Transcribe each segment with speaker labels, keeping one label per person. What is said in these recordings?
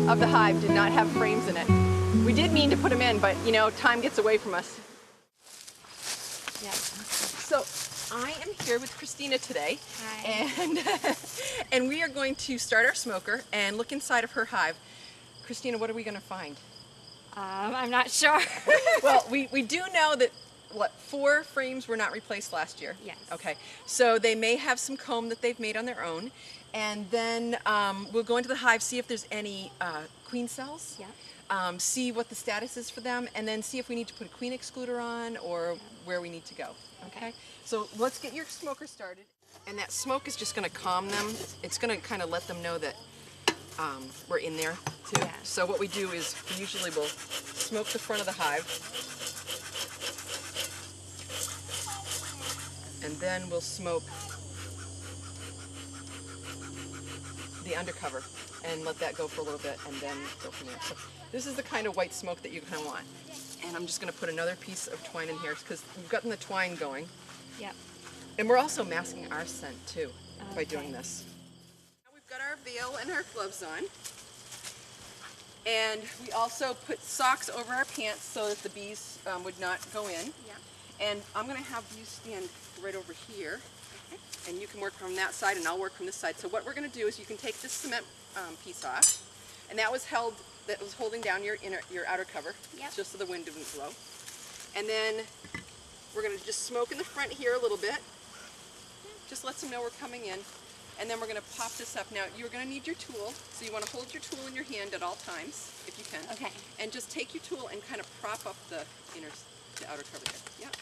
Speaker 1: of the hive did not have frames in it. We did mean to put them in, but you know, time gets away from us. Yeah. So I am here with Christina today.
Speaker 2: Hi.
Speaker 1: And we are going to start our smoker and look inside of her hive. Christina, what are we going to find?
Speaker 2: I'm not sure.
Speaker 1: Well, we do know that, what, 4 frames were not replaced last year?
Speaker 2: Yes.
Speaker 1: Okay, so they may have some comb that they've made on their own, and then we'll go into the hive, see if there's any queen cells,
Speaker 2: Yeah.
Speaker 1: see what the status is for them, and then see if we need to put a queen excluder on or where we need to go. Okay? So let's get your smoker started. And that smoke is just going to calm them. It's going to kind of let them know that we're in there too.
Speaker 2: Yeah.
Speaker 1: So what we do is usually we'll smoke the front of the hive, and then we'll smoke the undercover and let that go for a little bit, and then go from there. So this is the kind of white smoke that you kind of want. And I'm just going to put another piece of twine in here because we've gotten the twine going.
Speaker 2: Yep.
Speaker 1: And we're also masking our scent too by
Speaker 2: Okay.
Speaker 1: doing this. Now we've got our veil and our gloves on. And we also put socks over our pants so that the bees would not go in.
Speaker 2: Yeah.
Speaker 1: And I'm going to have you stand right over here. And you can work from that side and I'll work from this side. So what we're going to do is you can take this cement piece off. And that was holding down your outer cover,
Speaker 2: Yep.
Speaker 1: just so the wind didn't blow. And then we're going to just smoke in the front here a little bit. Just lets them know we're coming in. And then we're going to pop this up. Now, you're going to need your tool, so you want to hold your tool in your hand at all times, if you can.
Speaker 2: Okay.
Speaker 1: And just take your tool and kind of prop up the outer cover there. Yep.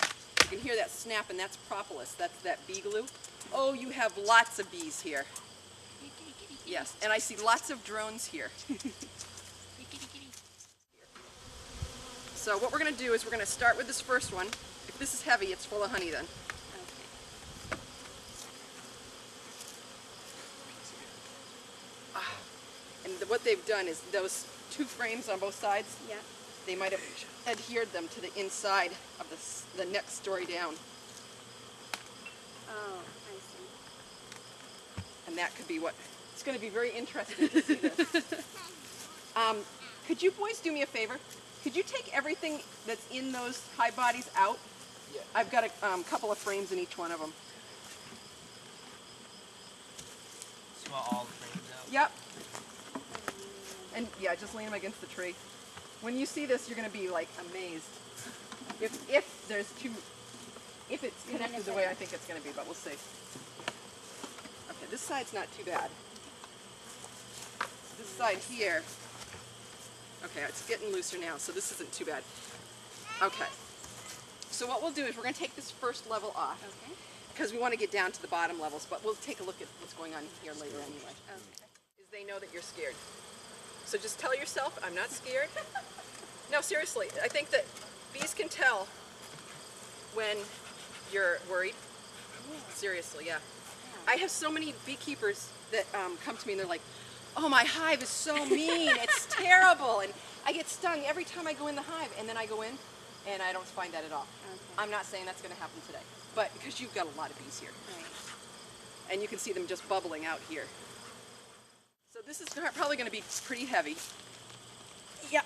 Speaker 1: You can hear that snap, and that's propolis. That's that bee glue. Oh, you have lots of bees here. Yes, and I see lots of drones here. So what we're going to do is we're going to start with this first one. If this is heavy, it's full of honey then. And what they've done is those 2 frames on both sides,
Speaker 2: Yeah.
Speaker 1: they might have adhered them to the inside of the next story down.
Speaker 2: Oh, I see.
Speaker 1: And that could be what, it's going to be very interesting to see this. Could you boys do me a favor? Could you take everything that's in those hive bodies out? Yeah. I've got a couple of frames in each one of them.
Speaker 3: So you want all the frames out?
Speaker 1: Yep. And yeah, just lean them against the tree. When you see this, you're going to be like amazed. If there's if it's connected the way I think it's going to be, but we'll see. Okay, this side's not too bad. This side here, okay, it's getting looser now, so this isn't too bad. Okay, so what we'll do is we're going to take this first level off.
Speaker 2: Okay.
Speaker 1: Because we want to get down to the bottom levels, but we'll take a look at what's going on here later anyway.
Speaker 2: Okay.
Speaker 1: Is they know that you're scared. So just tell yourself, I'm not scared. No, seriously, I think that bees can tell when you're worried. Seriously, yeah. I have so many beekeepers that come to me and they're like, oh, my hive is so mean, it's terrible. And I get stung every time I go in the hive, and then I go in and I don't find that at all.
Speaker 2: Okay.
Speaker 1: I'm not saying that's going to happen today, but because you've got a lot of bees here.
Speaker 2: Right.
Speaker 1: And you can see them just bubbling out here. So this is probably going to be pretty heavy. Yep.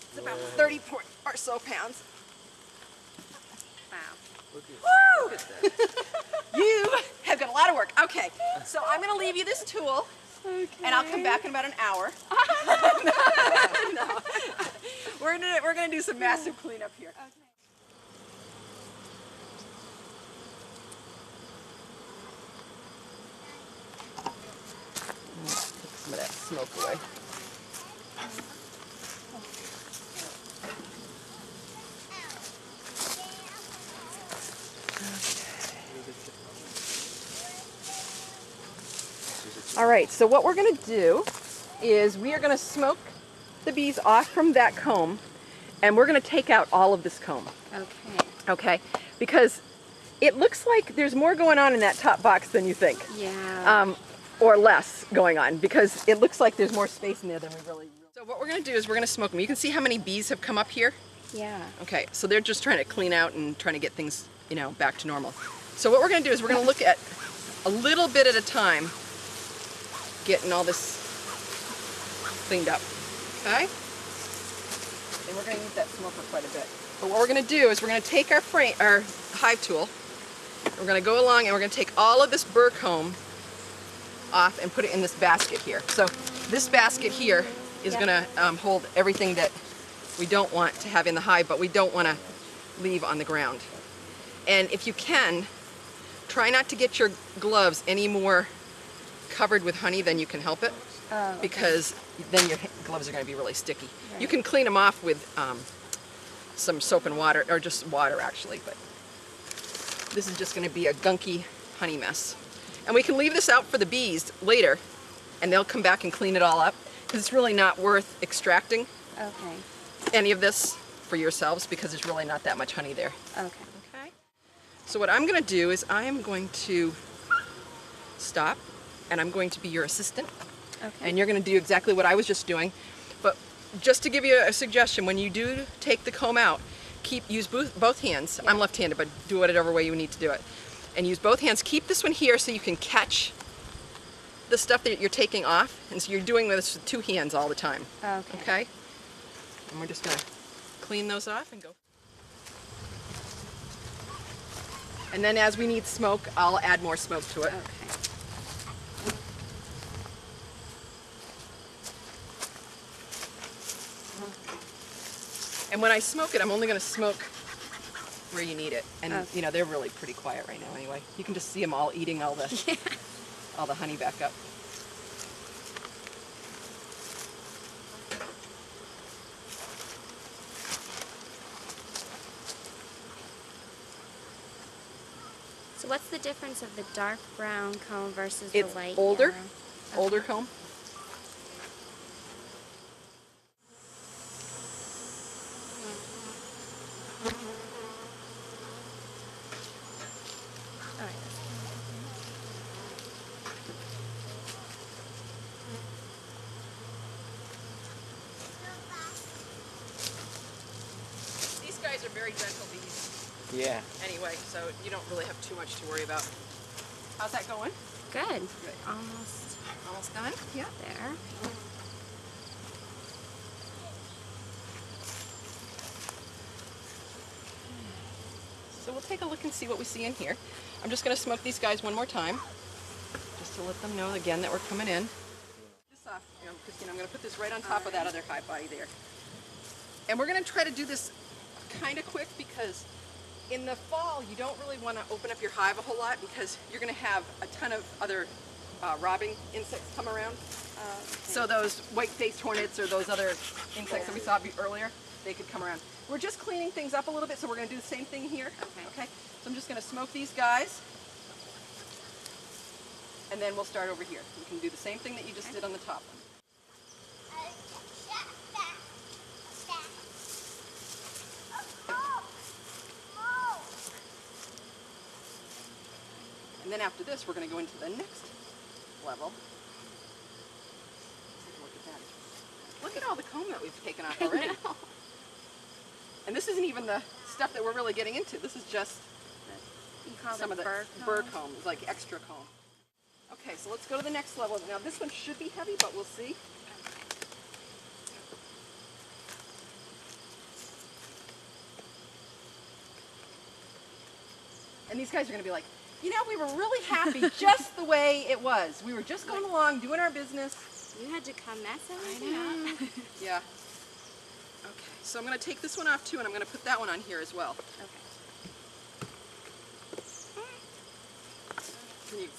Speaker 1: It's about 30 or so pounds.
Speaker 2: Wow.
Speaker 1: Woo! Look at this. You have got a lot of work. Okay, so I'm going to leave you this tool, and I'll come back in about an hour. No. We're going to do some massive cleanup here.
Speaker 2: Okay.
Speaker 1: Take some of that smoke away. All right, so what we're going to do is we are going to smoke the bees off from that comb, and we're going to take out all of this comb.
Speaker 2: Okay.
Speaker 1: Okay? Because it looks like there's more going on in that top box than you think.
Speaker 2: Yeah.
Speaker 1: Or less going on, because it looks like there's more space in there than we really. So what we're going to do is we're going to smoke them. You can see how many bees have come up here.
Speaker 2: Yeah.
Speaker 1: Okay, so they're just trying to clean out and trying to get things, you know, back to normal. So what we're going to do is we're going to look at a little bit at a time, getting all this cleaned up. Okay? And we're going to use that smoker quite a bit. But what we're going to do is we're going to take our hive tool, we're going to go along and we're going to take all of this burr comb off and put it in this basket here. So this basket here is going to hold everything that we don't want to have in the hive, but we don't want to leave on the ground. And if you can, try not to get your gloves any more covered with honey than you can help it, because then your gloves are going to be really sticky. Right. You can clean them off with some soap and water, or just water actually, but this is just going to be a gunky honey mess. And we can leave this out for the bees later, and they'll come back and clean it all up, because it's really not worth extracting any of this for yourselves, because there's really not that much honey there. Okay. So what I'm going to do is I am going to stop, and I'm going to be your assistant. And you're going to do exactly what I was just doing. But just to give you a suggestion, when you do take the comb out, use both hands. I'm left-handed, but do whatever way you need to do it. And use both hands. Keep this one here so you can catch the stuff that you're taking off. And so you're doing this with two hands all the time. Okay? And we're just going to clean those off and go. And then as we need smoke, I'll add more smoke to it. And when I smoke it, I'm only going to smoke where you need it. And you know, they're really pretty quiet right now anyway. You can just see them all eating all the all the honey back up.
Speaker 2: So what's the difference of the dark brown comb versus the light
Speaker 1: It's older,
Speaker 2: yellow?
Speaker 1: older comb. These guys are very gentle bees.
Speaker 3: Yeah.
Speaker 1: Anyway, so you don't really have too much to worry about. How's that going?
Speaker 2: Good.
Speaker 1: Good. Almost done? Yeah.
Speaker 2: There.
Speaker 1: So we'll take a look and see what we see in here. I'm just going to smoke these guys one more time, just to let them know again that we're coming in. This off, Christina, I'm going to put this right on top of that other hive body there. And we're going to try to do this kind of quick, because in the fall you don't really want to open up your hive a whole lot, because you're going to have a ton of other robbing insects come around. So those white-faced hornets or those other insects that we saw earlier, they could come around. We're just cleaning things up a little bit, so we're going to do the same thing here. Okay. So I'm just going to smoke these guys, and then we'll start over here. We can do the same thing that you just did on the top one. And then after this, we're going to go into the next level. Look at that. Look at all the comb that we've taken off already. And this isn't even the stuff that we're really getting into. This is just some of the burr comb, like extra comb. Okay, so let's go to the next level. Now this one should be heavy, but we'll see. And these guys are going to be like, you know, we were really happy just the way it was. We were just going along, doing our business.
Speaker 2: You had to come mess everything up.
Speaker 1: Yeah. Okay, so I'm going to take this one off too, and I'm going to put that one on here as well. Can you...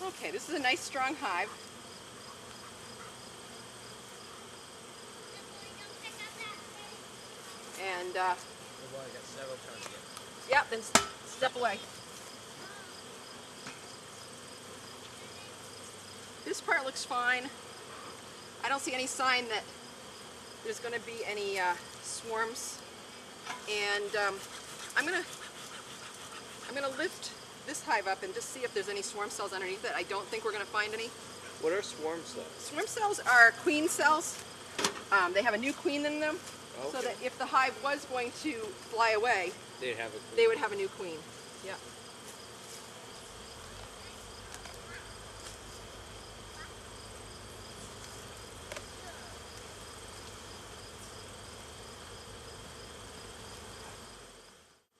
Speaker 1: Okay, this is a nice strong hive. And
Speaker 3: Oh boy, I got several trying to get.
Speaker 1: yeah, then step away. This part looks fine. I don't see any sign that there's going to be any swarms. And I'm gonna lift this hive up and just see if there's any swarm cells underneath it. I don't think we're going to find any.
Speaker 3: What are swarm cells?
Speaker 1: Swarm cells are queen cells. They have a new queen in them,
Speaker 3: Okay.
Speaker 1: so that if the hive was going to fly away,
Speaker 3: They have a queen.
Speaker 1: they would have a new queen. Yeah.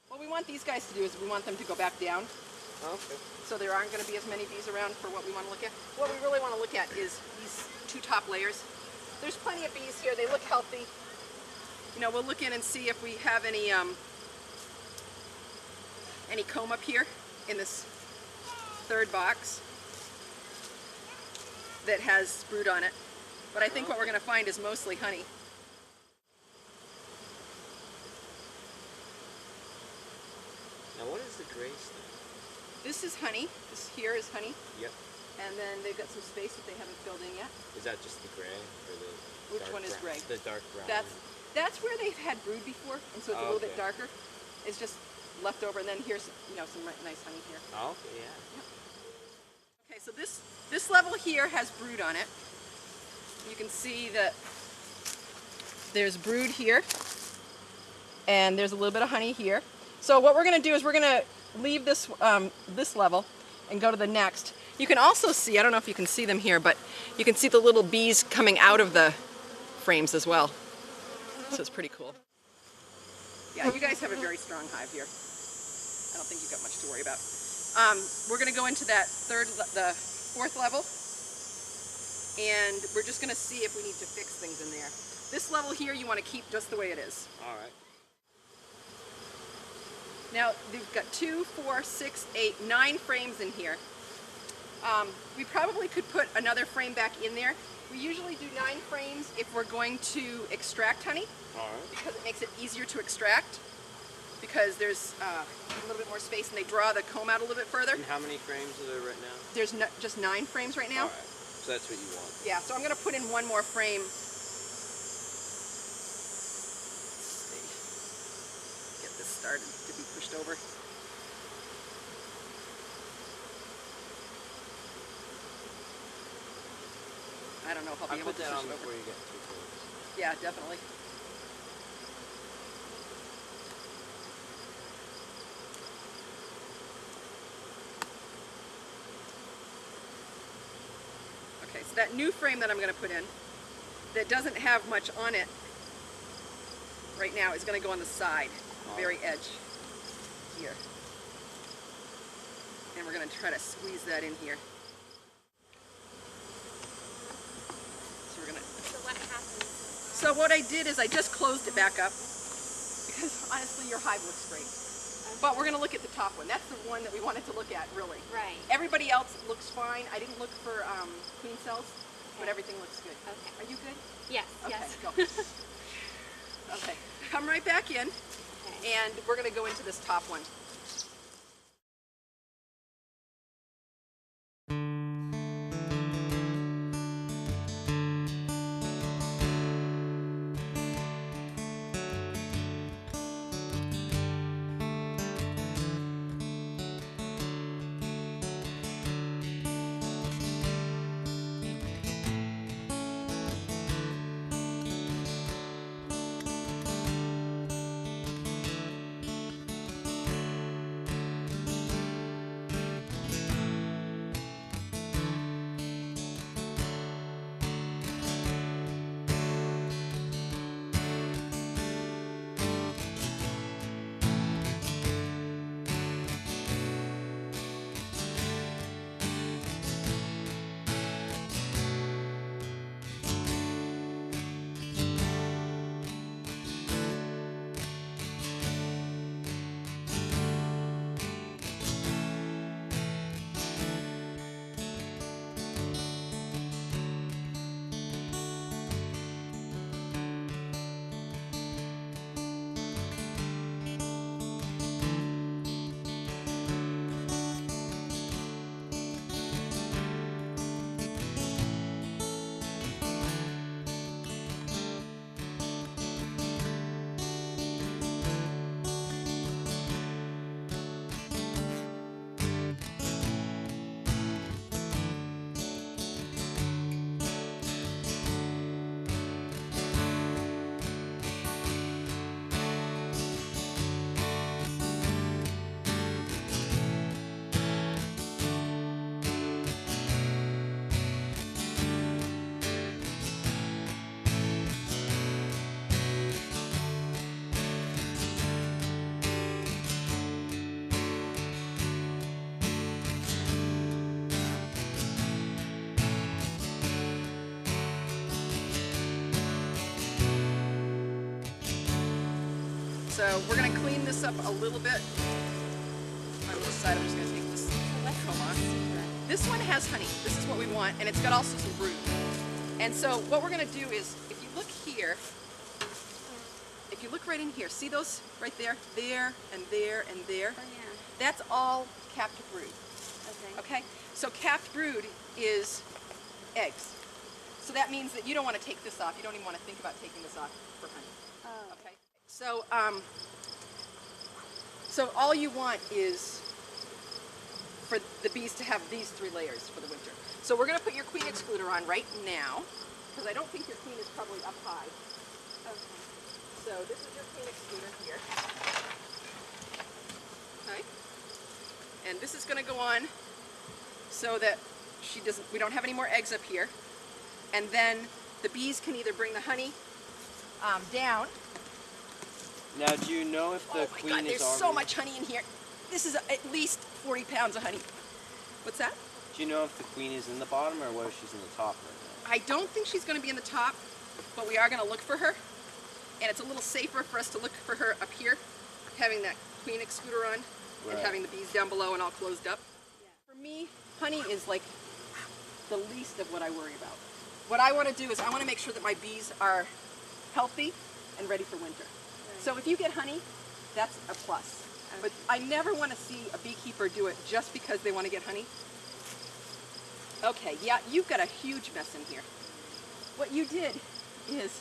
Speaker 1: What we want these guys to do is we want them to go back down,
Speaker 3: Okay.
Speaker 1: so there aren't going to be as many bees around for what we want to look at. What we really want to look at is these two top layers. There's plenty of bees here. They look healthy. You know, we'll look in and see if we have any comb up here in this third box that has brood on it. But I think what we're going to find is mostly honey.
Speaker 3: Now what is the gray stuff?
Speaker 1: This is honey. This here is honey.
Speaker 3: Yep.
Speaker 1: And then they've got some space that they haven't filled in yet.
Speaker 3: Is that just the gray or the
Speaker 1: Which
Speaker 3: dark
Speaker 1: one is
Speaker 3: brown?
Speaker 1: gray?
Speaker 3: The dark brown.
Speaker 1: That's where they've had brood before, and so it's a little bit
Speaker 3: Okay.
Speaker 1: darker. It's just left over, and then here's some nice honey here.
Speaker 3: Oh, okay, yeah.
Speaker 1: Okay, so this level here has brood on it. You can see that there's brood here, and there's a little bit of honey here. So what we're going to do is we're going to leave this this level and go to the next. You can also see, I don't know if you can see them here, but you can see the little bees coming out of the frames as well. So it's pretty cool. Yeah, you guys have a very strong hive here. I don't think you've got much to worry about. We're going to go into that the fourth level, and we're just going to see if we need to fix things in there. This level here you want to keep just the way it is.
Speaker 3: All right.
Speaker 1: Now, we've got 2, 4, 6, 8, 9 frames in here. We probably could put another frame back in there. We usually do 9 frames if we're going to extract honey,
Speaker 3: All right.
Speaker 1: because it makes it easier to extract, because there's a little bit more space and they draw the comb out a little bit further.
Speaker 3: And how many frames are there right now?
Speaker 1: There's just 9 frames right now.
Speaker 3: All right. So that's what you want.
Speaker 1: Yeah, so I'm going to put in one more frame. Let's see. Get this started to be pushed over. I don't know if I'll
Speaker 3: I'll
Speaker 1: be able
Speaker 3: put
Speaker 1: to
Speaker 3: that
Speaker 1: push
Speaker 3: on
Speaker 1: it over.
Speaker 3: before you get too close.
Speaker 1: Yeah, definitely. Okay, so that new frame that I'm going to put in, that doesn't have much on it right now, is going to go on the side, the very edge here. And we're going to try to squeeze that in here. So we're going to...
Speaker 2: So what happens?
Speaker 1: So what I did is I just closed it back up, because honestly your hive looks great. But we're going to look at the top one. That's the one that we wanted to look at, really.
Speaker 2: Right.
Speaker 1: Everybody else looks fine. I didn't look for queen cells, but
Speaker 2: Okay.
Speaker 1: everything looks good.
Speaker 2: Okay.
Speaker 1: Are you good?
Speaker 2: Yes.
Speaker 1: Okay,
Speaker 2: Yes.
Speaker 1: go. Okay, come right back in,
Speaker 2: Okay.
Speaker 1: and we're going to go into this top one. So we're gonna clean this up a little bit. On this side, I'm just gonna take this comb off. This one has honey. This is what we want, and it's got also some brood. And so what we're gonna do is, if you look here, if you look right in here, see those right there? There, and there, and there?
Speaker 2: Oh, yeah.
Speaker 1: That's all capped brood.
Speaker 2: Okay.
Speaker 1: Okay? So capped brood is eggs. So that means that you don't want to take this off. You don't even want to think about taking this off for honey.
Speaker 2: Oh.
Speaker 1: Okay? So, so all you want is for the bees to have these 3 layers for the winter. So we're going to put your queen excluder on right now, because I don't think your queen is probably up high.
Speaker 2: Okay.
Speaker 1: So this is your queen excluder here. Okay? And this is going to go on so that we don't have any more eggs up here. And then the bees can either bring the honey down.
Speaker 3: Now, do you know if the
Speaker 1: Oh my
Speaker 3: queen
Speaker 1: God,
Speaker 3: is
Speaker 1: there's
Speaker 3: already...
Speaker 1: so much honey in here. This is at least 40 pounds of honey. What's that?
Speaker 3: Do you know if the queen is in the bottom or whether she's in the top right
Speaker 1: I don't think she's going to be in the top, but we are going to look for her. And it's a little safer for us to look for her up here, having that queen excluder on and
Speaker 3: Right.
Speaker 1: having the bees down below and all closed up. For me, honey is like the least of what I worry about. What I want to do is I want to make sure that my bees are healthy and ready for winter. So if you get honey, that's a plus. But I never want to see a beekeeper do it just because they want to get honey. Okay, yeah, you've got a huge mess in here. What you did is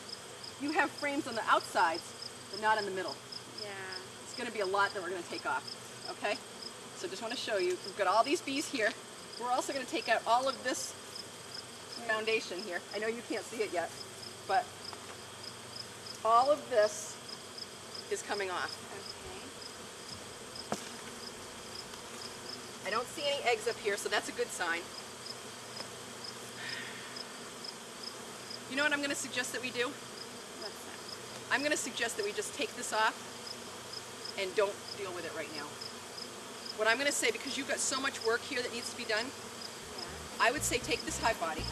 Speaker 1: you have frames on the outsides, but not in the middle.
Speaker 2: Yeah.
Speaker 1: It's going to be a lot that we're going to take off, okay? So just want to show you, we've got all these bees here. We're also going to take out all of this foundation here. I know you can't see it yet, but all of this is coming off.
Speaker 2: Okay.
Speaker 1: I don't see any eggs up here, so that's a good sign. You know what I'm going to suggest that we do?
Speaker 2: What's that?
Speaker 1: I'm going to suggest that we just take this off and don't deal with it right now. What I'm going to say, because you've got so much work here that needs to be done,
Speaker 2: Yeah.
Speaker 1: I would say take this hive body.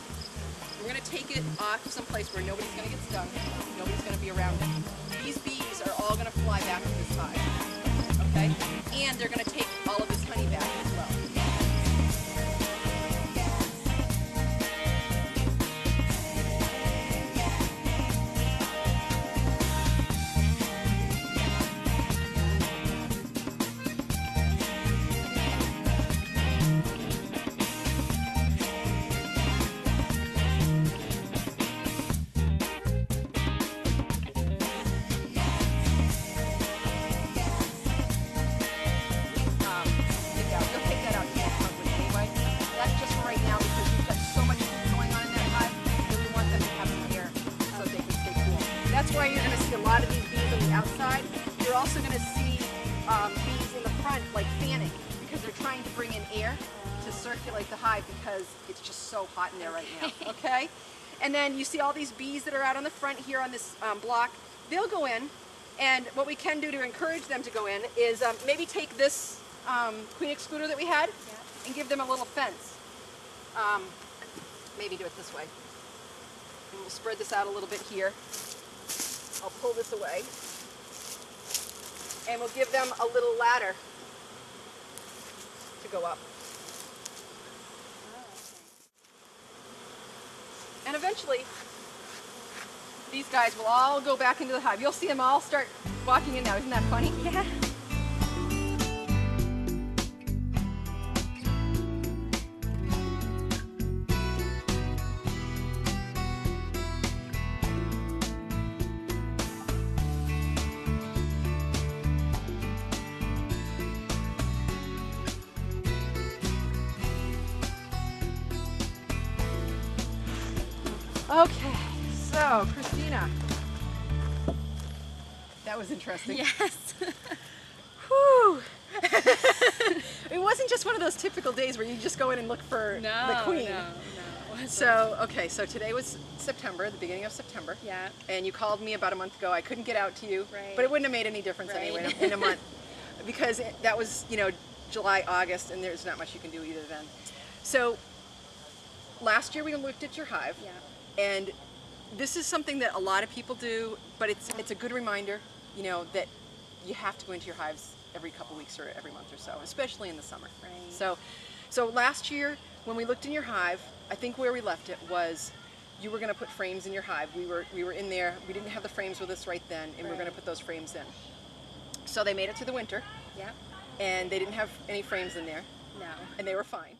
Speaker 1: We're going to take it off someplace where nobody's going to get stung, nobody's going to be around it. These bees are all going to fly back to this hive, okay? And they're going to take all of this honey back as well. That's why you're going to see a lot of these bees on the outside. You're also going to see bees in the front like fanning because they're trying to bring in air to circulate the hive because it's just so hot in there right now, okay? And then you see all these bees that are out on the front here on this block. They'll go in, and what we can do to encourage them to go in is maybe take this queen excluder that we had and give them a little fence. Maybe do it this way. And we'll spread this out a little bit here. I'll pull this away. And we'll give them a little ladder to go up.
Speaker 2: Oh, okay.
Speaker 1: And eventually, these guys will all go back into the hive. You'll see them all start walking in now. Isn't that funny?
Speaker 2: Yeah.
Speaker 1: Okay, so Christina, that was interesting.
Speaker 2: Yes.
Speaker 1: Whew. It wasn't just one of those typical days where you just go in and look for the queen.
Speaker 2: No.
Speaker 1: So, okay, so today was September, the beginning of September.
Speaker 2: Yeah.
Speaker 1: And you called me about a month ago. I couldn't get out to you,
Speaker 2: Right.
Speaker 1: but it wouldn't have made any difference
Speaker 2: Right.
Speaker 1: anyway in a month because that was, you know, July, August, and there's not much you can do either then. So last year we looked at your hive.
Speaker 2: Yeah.
Speaker 1: And this is something that a lot of people do, but it's a good reminder, you know, that you have to go into your hives every couple weeks or every month or so, especially in the summer.
Speaker 2: Right.
Speaker 1: So last year when we looked in your hive, I think where we left it was you were going to put frames in your hive. We were in there. We didn't have the frames with us right then, and we were going to put those frames in. So they made it through the winter.
Speaker 2: Yep.
Speaker 1: And they didn't have any frames in there.
Speaker 2: No.
Speaker 1: And they were fine.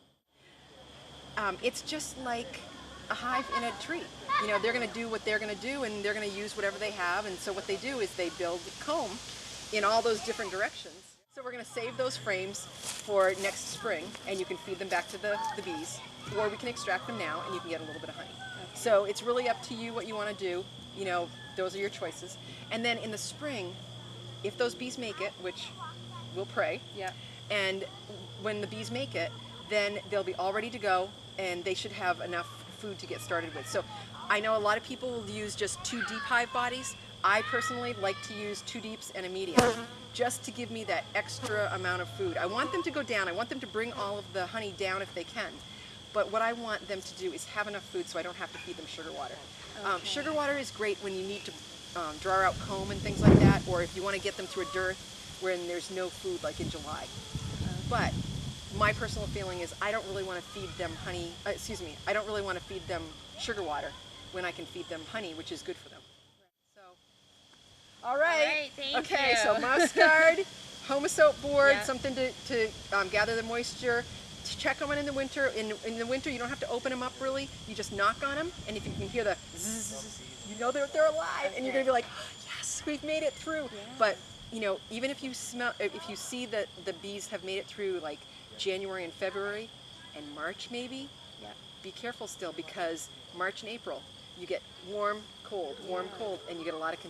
Speaker 1: It's just like a hive in a tree. You know, they're going to do what they're going to do, and they're going to use whatever they have. And so what they do is they build comb in all those different directions. So we're going to save those frames for next spring, and you can feed them back to the bees, or we can extract them now, and you can get a little bit of honey. Okay. So it's really up to you what you want to do. You know, those are your choices. And then in the spring, if those bees make it, which we'll pray, and when the bees make it, then they'll be all ready to go, and they should have enough food to get started with. So I know a lot of people will use just 2 deep hive bodies. I personally like to use 2 deeps and a medium, just to give me that extra amount of food. I want them to go down. I want them to bring all of the honey down if they can. But what I want them to do is have enough food so I don't have to feed them sugar water. Okay. Sugar water is great when you need to draw out comb and things like that, or if you want to get them through a dearth when there's no food, like in July. But my personal feeling is I don't really want to feed them honey, I don't really want to feed them sugar water when I can feed them honey, which is good for them. So, all right,
Speaker 2: thank
Speaker 1: okay,
Speaker 2: you.
Speaker 1: so moss guard, Homosoap board,
Speaker 2: Yep.
Speaker 1: something to gather the moisture. To check them in the winter. In the winter, you don't have to open them up really. You just knock on them, and if you can hear the zzz, you know they're alive, and you're gonna be like, oh, yes, we've made it through. Yeah. But you know, even if you see that the bees have made it through like January and February, and March maybe, be careful still, because March and April you get warm, cold, and you get a lot of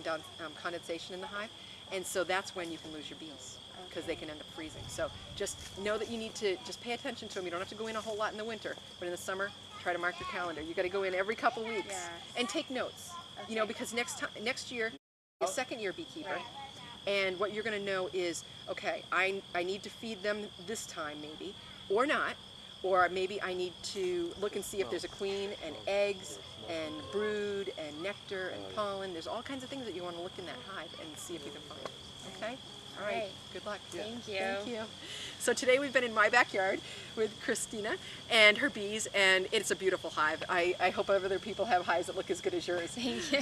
Speaker 1: condensation in the hive, and so that's when you can lose your bees, because they can end up freezing. So just know that you need to just pay attention to them. You don't have to go in a whole lot in the winter, but in the summer, try to mark your calendar. You got to go in every couple weeks and take notes. You know, because next year, a second-year beekeeper, and what you're going to know is, okay, I need to feed them this time maybe, or not, or maybe I need to look and see if there's a queen and eggs and brood and nectar and pollen. There's all kinds of things that you want to look in that hive and see if you can find. Okay? All right. Good luck.
Speaker 2: Thank you.
Speaker 1: Thank you. So today we've been in my backyard with Christina and her bees, and it's a beautiful hive. I hope other people have hives that look as good as yours.
Speaker 2: Thank you.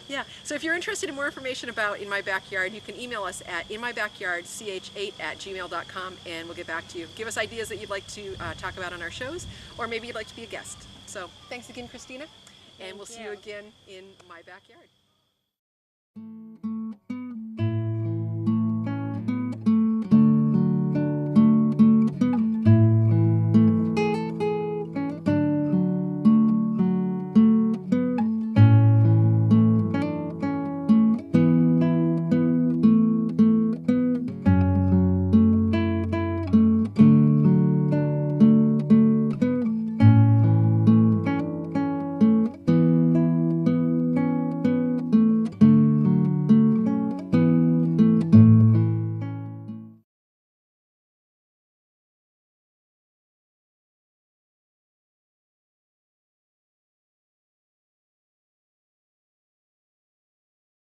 Speaker 1: Yeah. So if you're interested in more information about In My Backyard, you can email us at inmybackyardch8@gmail.com, and we'll get back to you. Give us ideas that you'd like to talk about on our shows, or maybe you'd like to be a guest. So thanks again, Christina, and we'll see you again in my backyard.